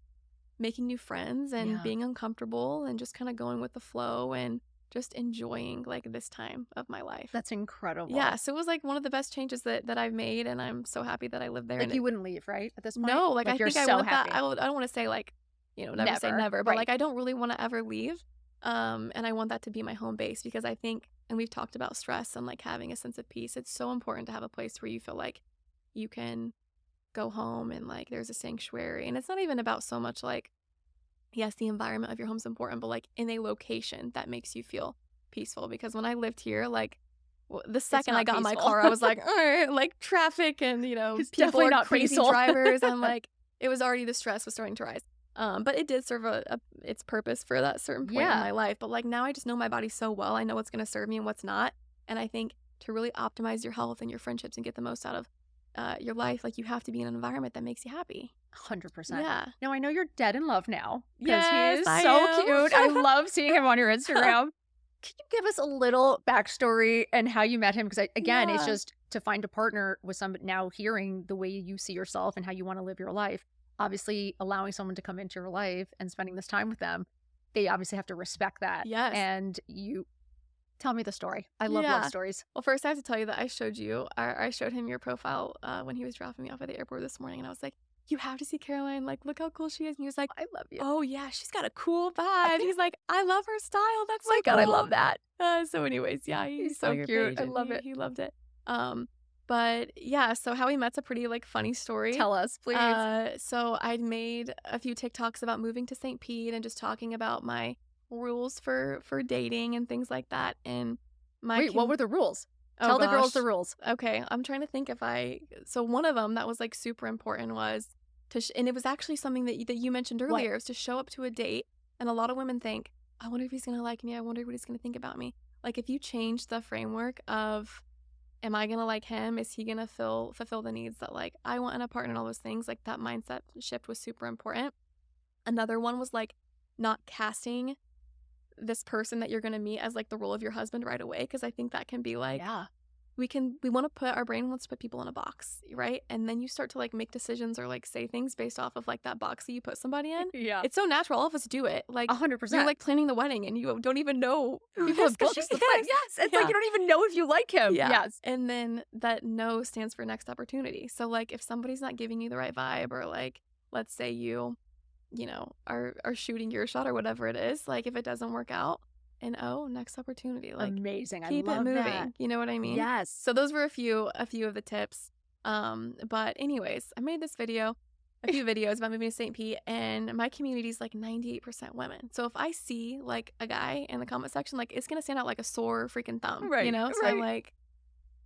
making new friends and Yeah. being uncomfortable and just kind of going with the flow and just enjoying like this time of my life. That's incredible. Yeah, so it was like one of the best changes that I've made, and I'm so happy that I live there. Like and you wouldn't leave, right? At this point? no, like I you're think I so want happy. that. I don't want to say like, never say Never, never, but right. like I don't really want to ever leave. And I want that to be my home base because I think, and we've talked about stress and like having a sense of peace. It's so important to have a place where you feel like you can go home and like there's a sanctuary. And it's not even about so much like, yes, the environment of your home's important, but like in a location that makes you feel peaceful. Because when I lived here, like the second I not got in my peaceful. car, I was like, like traffic and It's people definitely are not crazy peaceful. drivers. I'm like, it was already, the stress was starting to rise. But it did serve its purpose for that certain point Yeah. in my life. But like now I just know my body so well. I know what's going to serve me and what's not. And I think to really optimize your health and your friendships and get the most out of your life, like you have to be in an an environment that makes you happy. 100%. Yeah. Now, I know you're dead in love now because Yes, he is I so am. cute. I love seeing him on your Instagram. Can you give us a little backstory and how you met him? Because again, it's Yeah. just to find a partner with somebody now hearing the way you see yourself and how you want to live your life. Obviously, allowing someone to come into your life and spending this time with them, they obviously have to respect that. Yes. And you tell me the story. I love Yeah. love stories. Well, first I have to tell you that I showed him your profile when he was dropping me off at the airport this morning. And I was like, you have to see Caroline. Like, look how cool she is. And he was like, I love you. oh, yeah, she's got a cool vibe. He's like, I love her style. That's Oh my so God, I cool. love that. So anyways, yeah, he He's saw so your cute. page I and love it. he loved it. But yeah, so how we met's a pretty like funny story. Tell us, please. So I'd made a few TikToks about moving to St. Pete and just talking about my rules for dating and things like that. And Wait, what were the rules? Oh, Tell the girls gosh. the rules. Okay, I'm trying to think so one of them that was like super important was and it was actually something that you mentioned earlier, was to show up to a date. And a lot of women think, I wonder if he's going to like me. I wonder what he's going to think about me. Like, if you change the framework of, am I going to like him? Is he going to fulfill the needs that like I want in a partner and all those things? Like, that mindset shift was super important. Another one was like not casting this person that you're going to meet as like the role of your husband right away. Cause I think that can be like, Yeah. our brain wants to put people in a box, right? And then you start to like make decisions or like say things based off of like that box that you put somebody in. Yeah. It's so natural. All of us do it. Like 100%. you're like planning the wedding and you don't even know who People this have guy books the is. place. Yes. It's like Yeah. you don't even know if you like him. Yeah. Yes. And then that no stands for next opportunity. So like if somebody's not giving you the right vibe, or like let's say you know, are shooting your shot or whatever it is, like if it doesn't work out, and next opportunity. Like Amazing. keep I love it moving. that. You know what I mean? Yes. So those were a few of the tips. But anyways, I made this video, a few videos about moving to St. Pete, and my community is like 98% women. So if I see like a guy in the comment section, like it's gonna stand out like a sore freaking thumb, Right, you know? So right. I'm like,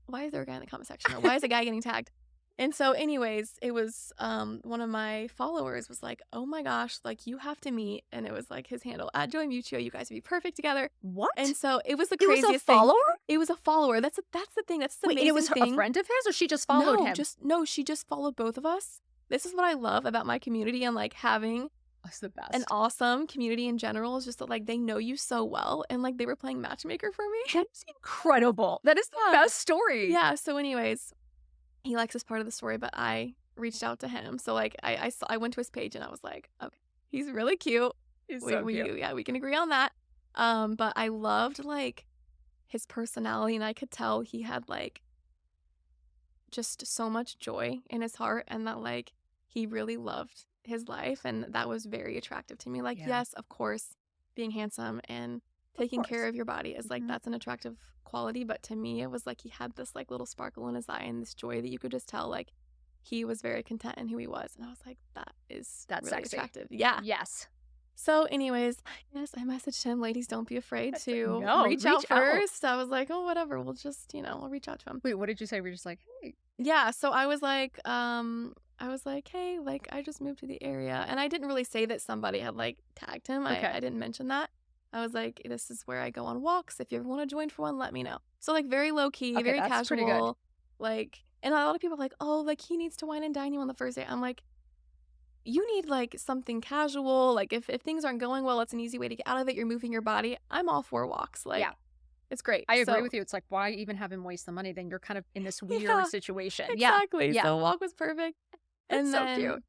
why is there a guy in the comment section? Or why is a guy getting tagged? And so anyways, it was one of my followers was like, oh my gosh, like you have to meet. And it was like his handle at Joy Mutuo. You guys would be perfect together. What? And so it was the It was craziest a thing. follower? It was a follower. That's the thing. That's the Wait, amazing it was thing. a friend of his, or she just followed him? She just followed both of us. This is what I love about my community and like having That's the best. an awesome community in general, is just that like they know you so well, and like they were playing matchmaker for me. That's incredible. That is the best story. Yeah. So anyways, he likes this part of the story, but I reached out to him. So like I went to his page and I was like, okay, he's really cute. He's so cute. Yeah, we can agree on that. But I loved like his personality, and I could tell he had like just so much joy in his heart, and that like he really loved his life, and that was very attractive to me. Like, Yeah. yes, of course, being handsome and taking care course. of your body is like Mhm. that's an attractive quality, but to me it was like he had this like little sparkle in his eye and this joy that you could just tell like he was very content in who he was, and I was like, that's That's really sexy. attractive. Yeah. Yes. So anyways, yes, I messaged him. Ladies, don't be afraid to No, reach reach out out. first. I was like, oh, whatever, we'll just I'll reach out to him. Wait, what did you say? We're just like, hey. Yeah, so I was like, hey, like I just moved to the area, and I didn't really say that somebody had like tagged him. Okay. I didn't mention that. I was like, this is where I go on walks. If you ever want to join for one, let me know. So like very low key, Okay, very that's pretty good. casual. Like, and a lot of people are like, oh, like he needs to wine and dine you on the first day. I'm like, you need like something casual. Like if things aren't going well, it's an easy way to get out of it. You're moving your body. I'm all for walks. Like, Yeah. it's great. I agree So- with you. It's like, why even have him waste the money? Then you're kind of in this weird Yeah, situation. Yeah. Exactly. Yeah. So walk was perfect. That's And so then, cute.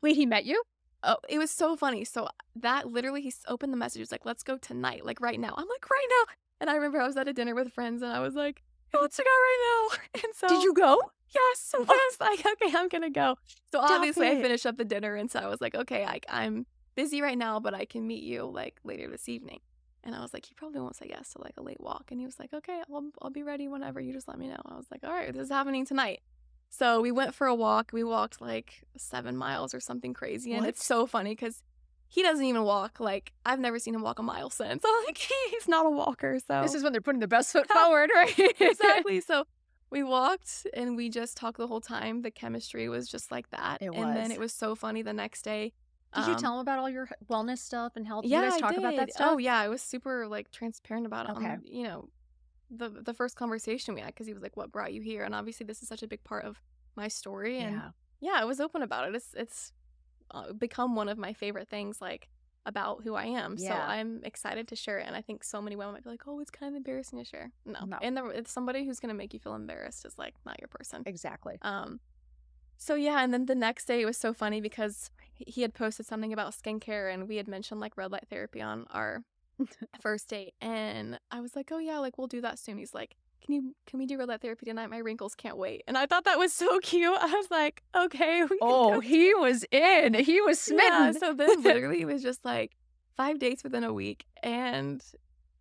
Wait, he met you? Oh, it was so funny. So that literally, he opened the message. He was like, let's go tonight, like right now. I'm like, right now. And I remember I was at a dinner with friends, and I was like, let's go right now. And so Did you go? Yes. So I was like, okay, I'm gonna go. So obviously I it. finished up the dinner, and so I was like, okay, I'm busy right now, but I can meet you like later this evening. And I was like, he probably won't say yes to like a late walk. And he was like, okay, I'll be ready whenever. You just let me know. I was like, all right, this is happening tonight. So we went for a walk. We walked like 7 miles or something crazy. And What? it's so funny because he doesn't even walk. Like, I've never seen him walk a mile since. I'm like, he's not a walker. So This is when they're putting the best foot forward, right? exactly. So we walked and we just talked the whole time. The chemistry was just like that. It And then was. it was so funny the next day. Did you tell him about all your wellness stuff and health? Yeah, you guys I talk about that did. stuff? Oh yeah, I was super like transparent about it. Okay. The first conversation we had, because he was like, "What brought you here?" And obviously, this is such a big part of my story. And yeah, I was open about it. It's become one of my favorite things, like about who I am. So Yeah. I'm excited to share it. And I think so many women might be like, "Oh, it's kind of embarrassing to share." No. No. And it's somebody who's gonna make you feel embarrassed is like not your person. Exactly. So yeah, and then the next day it was so funny because he had posted something about skincare, and we had mentioned like red light therapy on our first date, and I was like, oh yeah, like we'll do that soon. He's like, can we do red light therapy tonight? My wrinkles can't wait. And I thought that was so cute. I was like, okay. We can Oh, go. he was in. He was smitten. Yeah, so then literally it was just like 5 dates within a week, and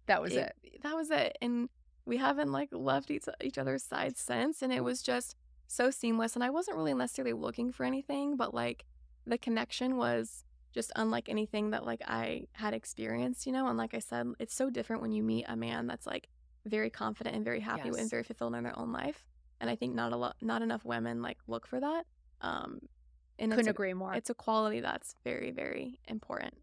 That was it. that was it. And we haven't like left each other's sides since, and it was just so seamless. And I wasn't really necessarily looking for anything, but like the connection was just unlike anything that like I had experienced, you know. And like I said, it's so different when you meet a man that's like very confident and very happy and Yes. very fulfilled in their own life. And I think not enough women like look for that. And Couldn't agree more. it's a quality that's very, very important.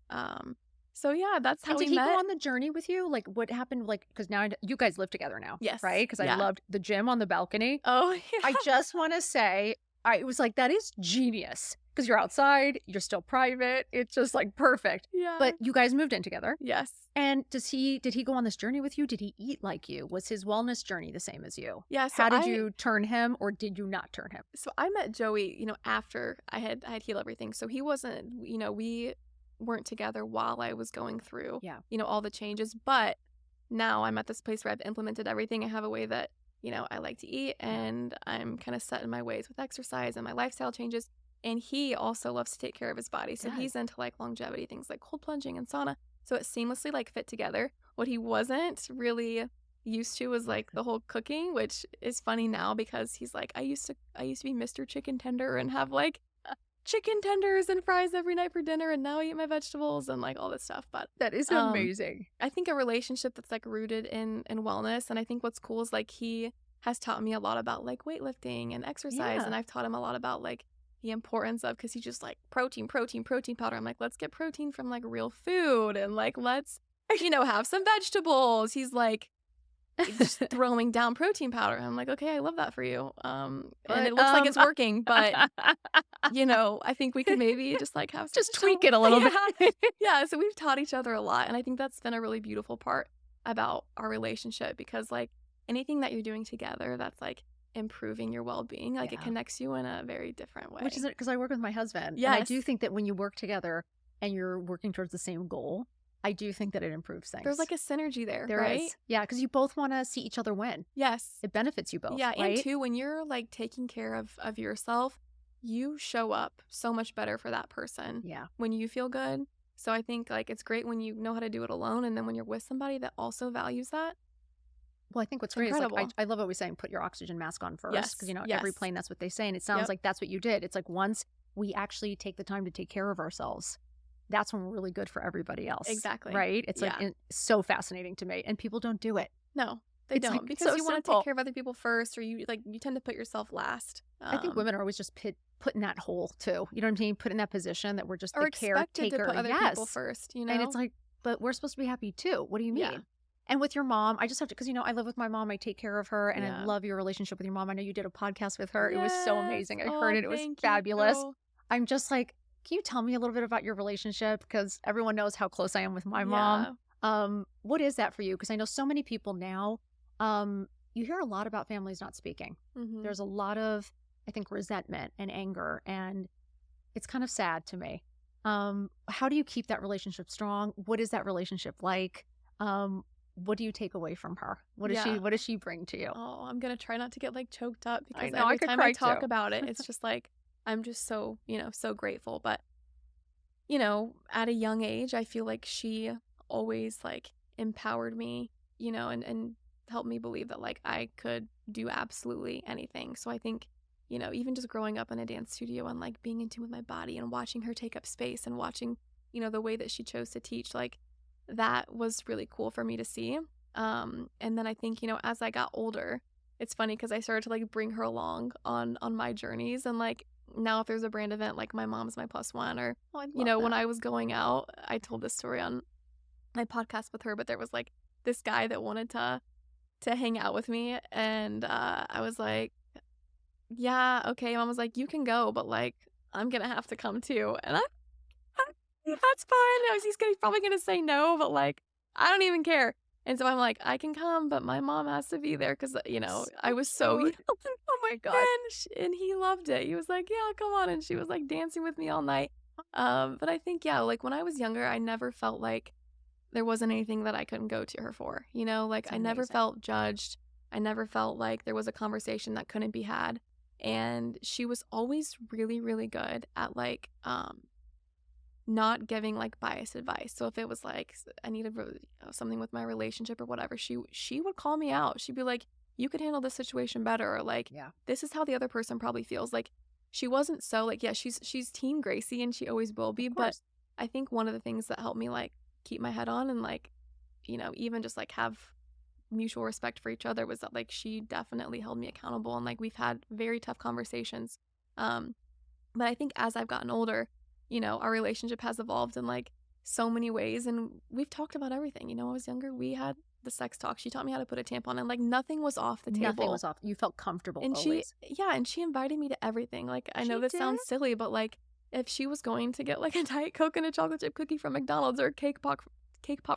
So yeah, that's how And we did he met. go on the journey with you? Like, what happened? Like, because now you guys live together now, Yes. right? Because I Yeah. loved the gym on the balcony. Oh I yeah. just want to say, I was like, that is genius because you're outside, you're still private. It's just like perfect. Yeah. But you guys moved in together. Yes. And did he go on this journey with you? Did he eat like you? Was his wellness journey the same as you? Yeah. How did you turn him or did you not turn him? So I met Joey, after I had healed everything. So he wasn't, we weren't together while I was going through, Yeah. all the changes. But now I'm at this place where I've implemented everything. I have a way that, I like to eat, and I'm kind of set in my ways with exercise and my lifestyle changes. And he also loves to take care of his body. So he's into like longevity, things like cold plunging and sauna. So it seamlessly like fit together. What he wasn't really used to was like the whole cooking, which is funny now because he's like, I used to be Mr. Chicken Tender and have like chicken tenders and fries every night for dinner, and now I eat my vegetables and like all this stuff. But That is amazing. I think a relationship that's like rooted in wellness, and I think what's cool is like he has taught me a lot about like weightlifting and exercise, Yeah. and I've taught him a lot about like the importance of, because he's just like protein powder. I'm like, let's get protein from like real food, and like let's have some vegetables. He's like just throwing down protein powder. I'm like, okay, I love that for you. And it looks like it's working, but I think we could maybe just like have just tweak it a little bit. Yeah, so we've taught each other a lot, and I think that's been a really beautiful part about our relationship, because like anything that you're doing together that's like improving your well-being, like it connects you in a very different way. Which is because I work with my husband. Yes. And I do think that when you work together and you're working towards the same goal, I do think that it improves things. There's like a synergy there, There right? is. Yeah, because you both want to see each other win. Yes. It benefits you both. Yeah, right? and too, when you're like taking care of yourself, you show up so much better for that person. Yeah. When you feel good. So I think like it's great when you know how to do it alone, and then when you're with somebody that also values that. Well, I think what's great is like, I love always saying put your oxygen mask on first. Because, every plane, that's what they say. And it sounds like that's what you did. It's like once we actually take the time to take care of ourselves, that's when we're really good for everybody else. Exactly. Right? It's like so fascinating to me. And people don't do it. No, they don't. Like, because you want to take care of other people first, or you tend to put yourself last. I think women are always just put in that hole too. You know what I'm saying? Put in that position that we're just the expected caretaker. to put other people first, And it's like, but we're supposed to be happy too. What do you mean? Yeah. And with your mom, I just have to, because, I live with my mom. I take care of her, and I Yeah. love your relationship with your mom. I know you did a podcast with her. It was so amazing. I Yes. heard Oh, it. It was thank fabulous. you. I'm just like, can you tell me a little bit about your relationship? Because everyone knows how close I am with my mom. What is that for you? Because I know so many people now, you hear a lot about families not speaking. Mhm. There's a lot of, I think, resentment and anger, and it's kind of sad to me. How do you keep that relationship strong? What is that relationship like? What do you take away from her? What does she bring to you? Oh, I'm gonna try not to get like choked up, because know, I every could time cry I talk too. about it, it's just like I'm just so so grateful. But at a young age, I feel like she always like empowered me, and helped me believe that like I could do absolutely anything. So I think even just growing up in a dance studio and like being in tune with my body and watching her take up space and watching the way that she chose to teach, like that was really cool for me to see. And then I think, as I got older, it's funny because I started to like bring her along on my journeys. And like now if there's a brand event, like my mom's my plus one, or, when I was going out, I told this story on my podcast with her, but there was like this guy that wanted to hang out with me. And I was like, yeah, okay. Mom was like, you can go, but like, I'm going to have to come too. And that's fine. He's probably going to say no, but like, I don't even care. And so I'm like, I can come, but my mom has to be there because, I was so young. Oh my God. And he loved it. He was like, yeah, come on. And she was like dancing with me all night. But I think, like when I was younger, I never felt like there wasn't anything that I couldn't go to her for. Like I never felt judged. I never felt like there was a conversation that couldn't be had. And she was always really, really good at like, not giving like biased advice. So if it was like I needed something with my relationship or whatever, she would call me out. She'd be like, you could handle this situation better, or like, this is how the other person probably feels. Like she wasn't so like, she's team Gracie and she always will be. But I think one of the things that helped me like keep my head on and like, even just like have mutual respect for each other was that like she definitely held me accountable, and like we've had very tough conversations. But I think as I've gotten older, our relationship has evolved, and like so many ways. And we've talked about everything. When I was younger, we had the sex talk. She taught me how to put a tampon in. Like, nothing was off the table. Nothing was off. You felt comfortable And always. she invited me to everything. Like, I know She this did? sounds silly, but like, if she was going to get like a Diet Coke and a chocolate chip cookie from McDonald's or a cake pop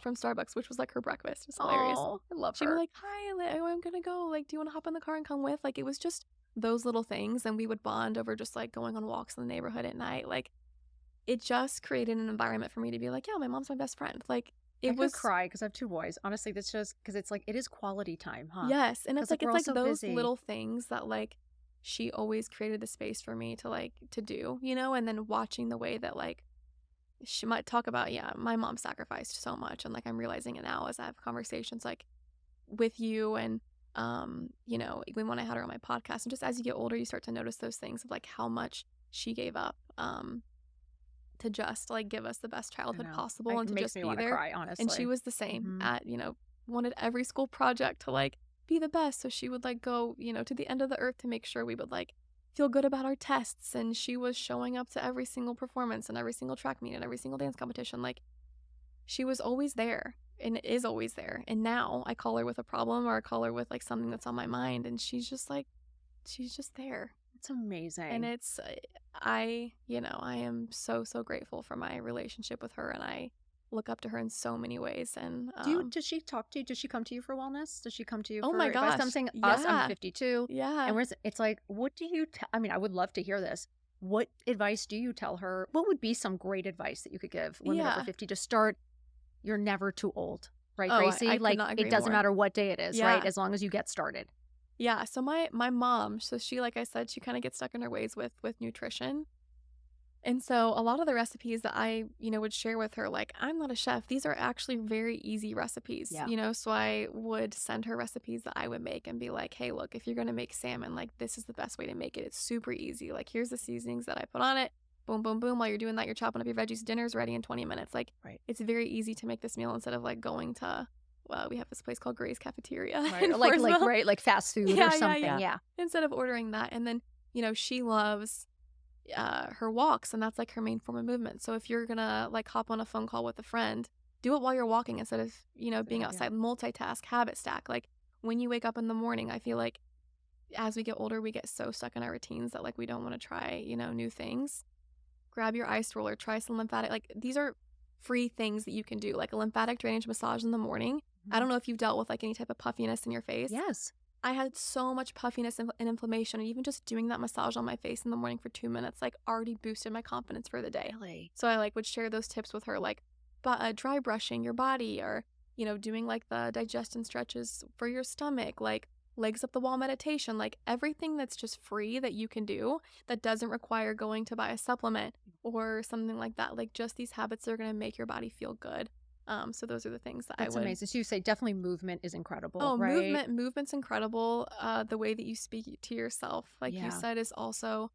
from Starbucks, which was like her breakfast. It's hilarious. Oh, I love She'd be her. like, "Hi, I'm gonna go. Like, do you want to hop in the car and come with?" Like, it was just those little things, and we would bond over just like going on walks in the neighborhood at night. Like, it just created an environment for me to be like, "Yeah, my mom's my best friend." Like, I it could was cry because I have 2 boys. Honestly, that's just because it's like it is quality time, huh? yes, and 'Cause, it's like we're it's all like so those busy. little things that like she always created the space for me to like to do, and then watching the way that like she might talk about, yeah, my mom sacrificed so much, and like I'm realizing it now as I have conversations like with you and even when I had her on my podcast, and just as you get older you start to notice those things of like how much she gave up to just like give us the best I childhood know. possible and It to makes just me be want to there. cry, And she honestly. was the same Mhm. at wanted every school project to like be the best, so she would like go to the end of the earth to make sure we would like feel good about our tests. And she was showing up to every single performance and every single track meet and every single dance competition. Like, she was always there and is always there. And now I call her with a problem or I call her with like something that's on my mind, and she's just there. It's amazing. And it's I am so grateful for my relationship with her, and I look up to her in so many ways. And Does she talk to you? Does she come to you for wellness? Does she come to you oh for my advice? I'm gosh, saying us. I'm yeah, 52, yeah. and it's like, what do you? I mean, I would love to hear this. What advice do you tell her? What would be some great advice that you could give women over Yeah. 50 to start? You're never too old, right, Oh, Gracie? I could Like, not it agree doesn't more. matter what day it is, right? Yeah. As long as you get started. Yeah, so my mom, so she, like I said, she kind of gets stuck in her ways with nutrition. And so a lot of the recipes that I, would share with her, like, I'm not a chef. These are actually very easy recipes, Yeah. So I would send her recipes that I would make and be like, hey, look, if you're going to make salmon, like, this is the best way to make it. It's super easy. Like, here's the seasonings that I put on it. Boom, boom, boom. While you're doing that, you're chopping up your veggies. Dinner's ready in 20 minutes. Like, Right. it's very easy to make this meal instead of like going to, well, we have this place called Gray's Cafeteria. Right. in Or like Forestville. right, like fast food or something. Yeah. Instead of ordering that. And then, she loves her walks, and that's like her main form of movement. So if you're gonna like hop on a phone call with a friend, do it while you're walking instead of being outside. Multitask, habit stack. Like, when you wake up in the morning, I feel like as we get older we get so stuck in our routines that like we don't want to try new things. Grab your ice roller, try some lymphatic, like, these are free things that you can do, like a lymphatic drainage massage in the morning. I don't know if you've dealt with like any type of puffiness in your face. Yes. I had so much puffiness and inflammation, and even just doing that massage on my face in the morning for 2 minutes, like, already boosted my confidence for the day. Really? So I like would share those tips with her, like dry brushing your body, or, doing like the digestion stretches for your stomach, like legs up the wall meditation, like everything that's just free that you can do that doesn't require going to buy a supplement or something like that. Like, just these habits that are going to make your body feel good. So those are the things that That's I would. amazing. So you say definitely movement is incredible, Oh, right? movement's incredible. The way that you speak to yourself, like you Yeah. said, is also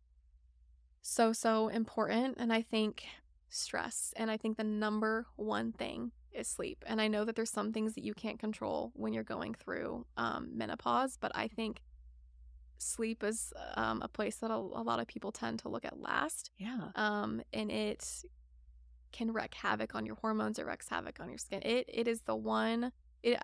so important. And I think stress, and I think the number one thing is sleep. And I know that there's some things that you can't control when you're going through menopause, but I think sleep is a place that a lot of people tend to look at last. Yeah. And it can wreak havoc on your hormones. It wreaks havoc on your skin. It is the one.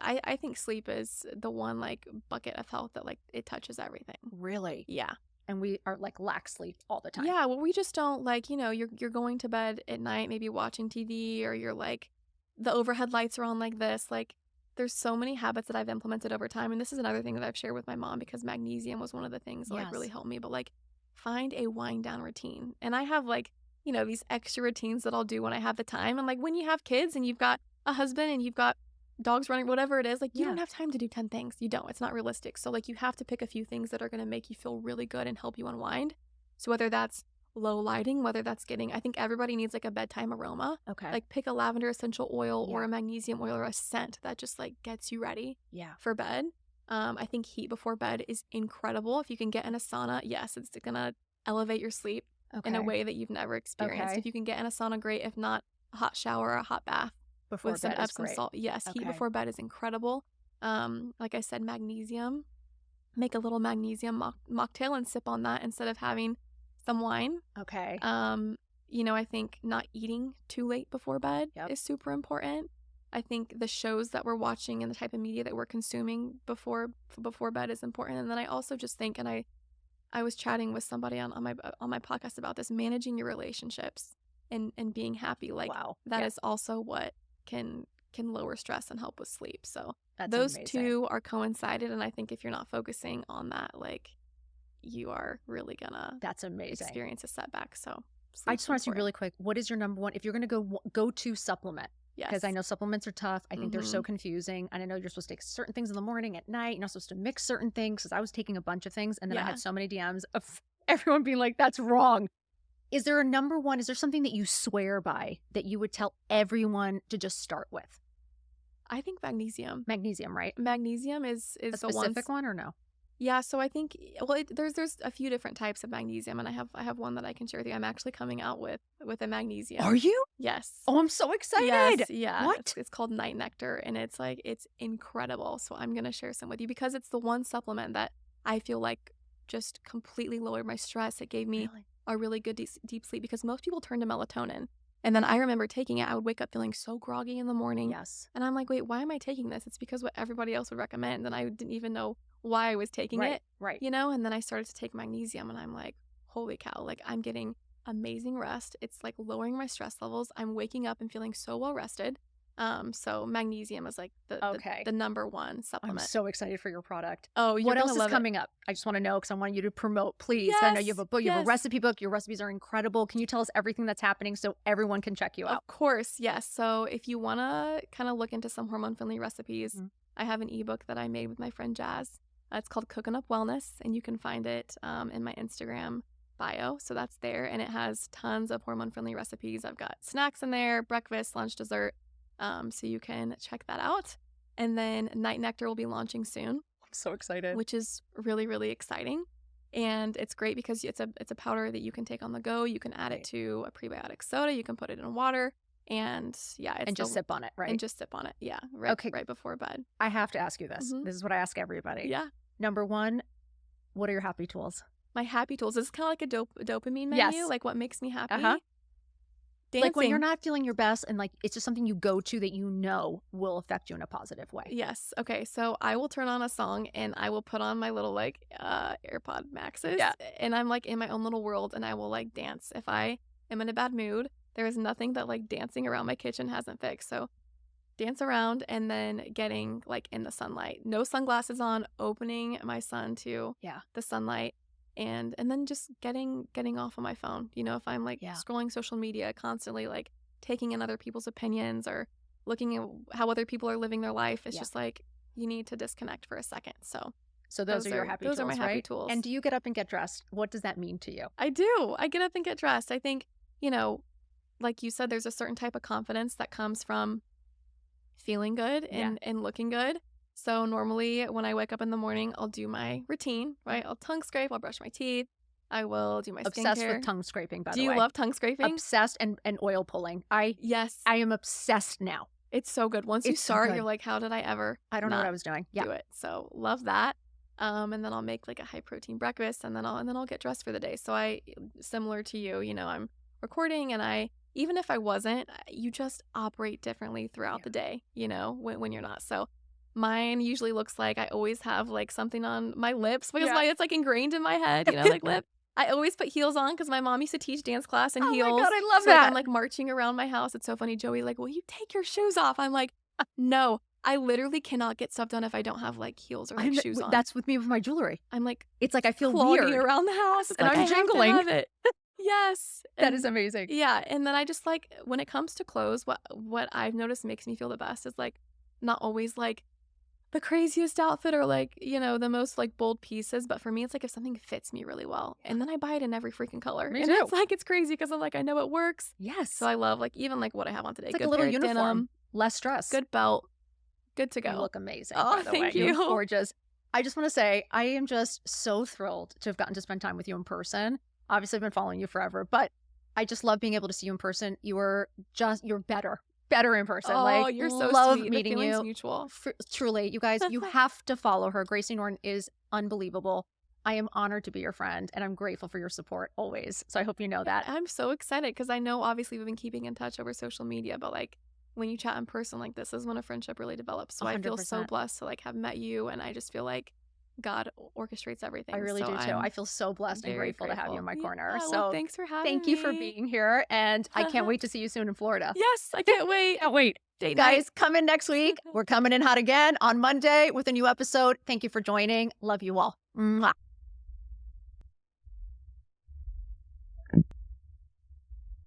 I think sleep is the one like bucket of health that like it touches everything. Really? Yeah. And we are like lack sleep all the time. Yeah. Well, we just don't like you're going to bed at night, maybe watching TV, or you're like the overhead lights are on like this. Like, there's so many habits that I've implemented over time, and this is another thing that I've shared with my mom, because magnesium was one of the things that like really helped me. But like, find a wind down routine, and I have like these extra routines that I'll do when I have the time. And like, when you have kids and you've got a husband and you've got dogs running, whatever it is, like, you don't have time to do 10 things. You don't. It's not realistic. So like, you have to pick a few things that are going to make you feel really good and help you unwind. So whether that's low lighting, whether that's I think everybody needs like a bedtime aroma. Okay. Like, pick a lavender essential oil or a magnesium oil or a scent that just like gets you ready for bed. I think heat before bed is incredible. If you can get in a sauna, yes, it's going to elevate your sleep in a way that you've never experienced. If you can get in a sauna, great. If not, a hot shower or a hot bath before with some bed is Epsom great. salt. Yes, heat before bed is incredible. Like I said, magnesium. Make a little magnesium mocktail and sip on that instead of having some wine. Okay. I think not eating too late before bed Yep. is super important. I think the shows that we're watching and the type of media that we're consuming before bed is important. And then I also just think, and I was chatting with somebody on my podcast about this, managing your relationships and being happy. Like Wow. that Yeah. is also what can lower stress and help with sleep. So That's those amazing. two are coincided. And I think if you're not focusing on that, like you are really gonna That's amazing. experience a setback. So I just want to ask you important. really quick, what is your number one, if you're going to go to supplement? Because Yes. I know supplements are tough. I think they're so Mhm. confusing. And I know you're supposed to take certain things in the morning, at night. You're not supposed to mix certain things, because I was taking a bunch of things. And then I Yeah. had so many DMs of everyone being like, that's wrong. Is there a number one? Is there something that you swear by that you would tell everyone to just start with? I think magnesium. Magnesium, right? Magnesium is A the specific one or no? Yeah, so I think there's a few different types of magnesium, and I have one that I can share with you. I'm actually coming out with a magnesium. Are you? Yes. Oh, I'm so excited. Yes, yeah. What? It's called Night Nectar, and it's incredible. So I'm gonna share some with you because it's the one supplement that I feel like just completely lowered my stress. It gave me Really? a really good deep sleep because most people turn to melatonin. And then I remember taking it, I would wake up feeling so groggy in the morning. Yes. And I'm like, wait, why am I taking this? It's because what everybody else would recommend. And I didn't even know why I was taking it, Right. And then I started to take magnesium and I'm like, holy cow, like I'm getting amazing rest. It's like lowering my stress levels. I'm waking up and feeling so well rested. So magnesium is like the number one I'm supplement. so excited for your product. Oh, you're What gonna else is love it. coming up? I just want to know because I want you to promote, please. I know you have a book, you have a Yes. recipe book. Your recipes are incredible. Can you tell us everything that's happening so everyone can check you out? Of course, yes. So if you want to kind of look into some hormone-friendly recipes, Mhm. I have an ebook that I made with my friend Jazz. It's called Cooking Up Wellness, and you can find it in my Instagram bio. So that's there, and it has tons of hormone-friendly recipes. I've got snacks in there, breakfast, lunch, dessert. So you can check that out. And then Night Nectar will be launching soon. I'm so excited. Which is really, really exciting. And it's great because it's a powder that you can take on the go. You can add it to a prebiotic soda. You can put it in water. And yeah, it's and just sip on it, right? And just sip on it. Yeah. Right, Okay. right before bed. I have to ask you this. Mhm. This is what I ask everybody. Yeah. Number one, what are your happy tools? My happy tools. This is kind of like a dopamine menu. Yes. Like what makes me happy. Uh-huh. Dancing. Like when you're not feeling your best and like it's just something you go to that you know will affect you in a positive way. Yes. Okay. So I will turn on a song and I will put on my little like AirPod Maxes. Yeah. And I'm like in my own little world and I will like dance. If I am in a bad mood, there is nothing that like dancing around my kitchen hasn't fixed. So dance around and then getting like in the sunlight. No sunglasses on, opening my sun to the sunlight. And then just getting off of my phone. If I'm like scrolling social media constantly, like taking in other people's opinions or looking at how other people are living their life, it's just like you need to disconnect for a second. So those are your happy tools, those are my happy right? tools. And do you get up and get dressed? What does that mean to you? I do. I get up and get dressed. I think, like you said, there's a certain type of confidence that comes from feeling good and looking good. So normally when I wake up in the morning, I'll do my routine, right? I'll tongue scrape, I'll brush my teeth, I will do my Obsessed skincare. with tongue scraping, by Do the way. you love tongue scraping? Obsessed and oil pulling. Yes. I am obsessed now. It's so good. Once you It's so start, good. you're like, how did I ever I don't know what not I was doing. Yeah. do it? So love that. And then I'll make like a high protein breakfast and then I'll get dressed for the day. So similar to you, I'm recording and even if I wasn't, you just operate differently throughout the day, when you're not. So mine usually looks like I always have like something on my lips because it's like ingrained in my head, like lip. I always put heels on because my mom used to teach dance class in heels. Oh my God, I love so, like, that. I'm like marching around my house. It's so funny. Joey, like, will you take your shoes off? I'm like, no, I literally cannot get stuff done if I don't have like heels or like shoes on. That's with me with my jewelry. I'm like, it's like I feel clogging weird around the house. and Like, I'm jingling. I have to have it. Yes. That is amazing. Yeah. And then I just like, when it comes to clothes, what I've noticed makes me feel the best is like not always like the craziest outfit or like, the most like bold pieces. But for me, it's like if something fits me really well and then I buy it in every freaking color. Me and too. it's like, it's crazy because I'm like, I know it works. Yes. So I love like even like what I have on today. It's like Good a little pair of uniform. denim, Less stress. good belt, good to go. You look amazing. Oh, by the thank way. you. You look gorgeous. I just want to say I am just so thrilled to have gotten to spend time with you in person. Obviously, I've been following you forever, but I just love being able to see you in person. You're better in person. Oh, like, you're so love sweet. meeting the feeling's you. mutual. Truly, you guys, you have to follow her. Gracie Norton is unbelievable. I am honored to be your friend, and I'm grateful for your support always. So I hope you know that. I'm so excited because I know obviously we've been keeping in touch over social media, but like when you chat in person like this is when a friendship really develops. So I feel so 100%. blessed to like have met you, and I just feel like God orchestrates everything. I really So do too. I'm I feel so blessed and very grateful to have you in my grateful. corner. Yeah, well, So thanks for having thank you for me. being here, and I can't wait to see you soon in Florida. Yes, I can't wait. Can't wait. Date night. Guys, come in next week. We're coming in hot again on Monday with a new episode. Thank you for joining. Love you all. Mwah.